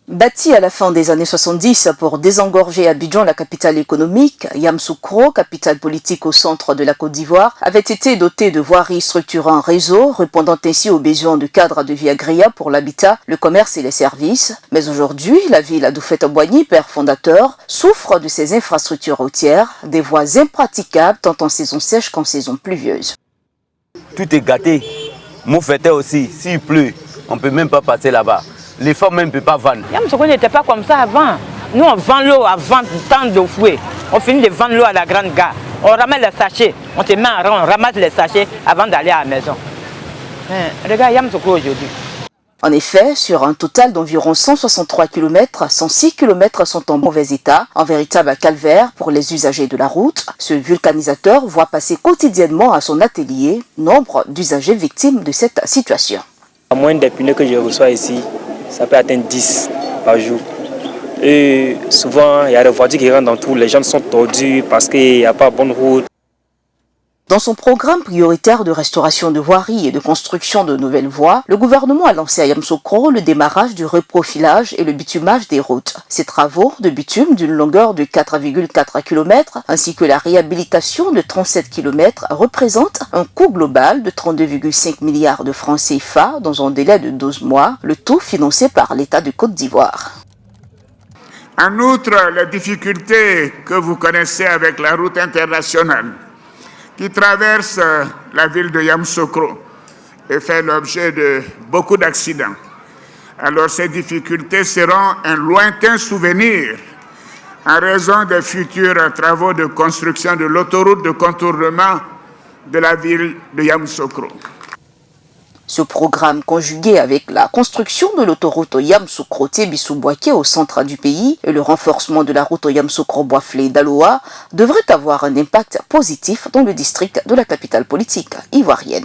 Bâti à la fin des années 70 pour désengorger Abidjan, la capitale économique, Yamoussoukro, capitale politique au centre de la Côte d'Ivoire, avait été doté de voiries structurant un réseau, répondant ainsi aux besoins de cadres de vie agréable pour l'habitat, le commerce et les services. Mais aujourd'hui, la ville d'Oufouette-Boigny, père fondateur, souffre de ses infrastructures routières, des voies impraticables tant en saison sèche qu'en saison pluvieuse. Tout est gâté. Moufette aussi, s'il pleut, on ne peut même pas passer là-bas. Les femmes même ne peuvent pas vendre. Yamoussoukro n'était pas comme ça avant. Nous, on vend l'eau avant le temps de fouet. On finit de vendre l'eau à la grande gare. On ramène les sachets. On se met en rang, on ramasse les sachets avant d'aller à la maison. Regarde Yamoussoukro aujourd'hui. En effet, sur un total d'environ 163 km, 106 km sont en mauvais état, un véritable calvaire pour les usagers de la route. Ce vulcanisateur voit passer quotidiennement à son atelier nombre d'usagers victimes de cette situation. La moyenne des pneus que je reçois ici, ça peut atteindre 10 par jour. Et souvent, il y a des voitures qui rentrent dans tout, les gens sont tordus parce qu'il n'y a pas de bonne route. Dans son programme prioritaire de restauration de voiries et de construction de nouvelles voies, le gouvernement a lancé à Yamoussoukro le démarrage du reprofilage et le bitumage des routes. Ces travaux de bitume d'une longueur de 4,4 km ainsi que la réhabilitation de 37 km représentent un coût global de 32,5 milliards de francs CFA dans un délai de 12 mois, le tout financé par l'État de Côte d'Ivoire. En outre, les difficultés que vous connaissez avec la route internationale qui traverse la ville de Yamoussoukro et fait l'objet de beaucoup d'accidents. Alors ces difficultés seront un lointain souvenir en raison des futurs travaux de construction de l'autoroute de contournement de la ville de Yamoussoukro. Ce programme, conjugué avec la construction de l'autoroute Yamoussoukro-Tébissou-Boaké au centre du pays et le renforcement de la route Yamoussoukro-Boiflé-Daloa, devrait avoir un impact positif dans le district de la capitale politique ivoirienne.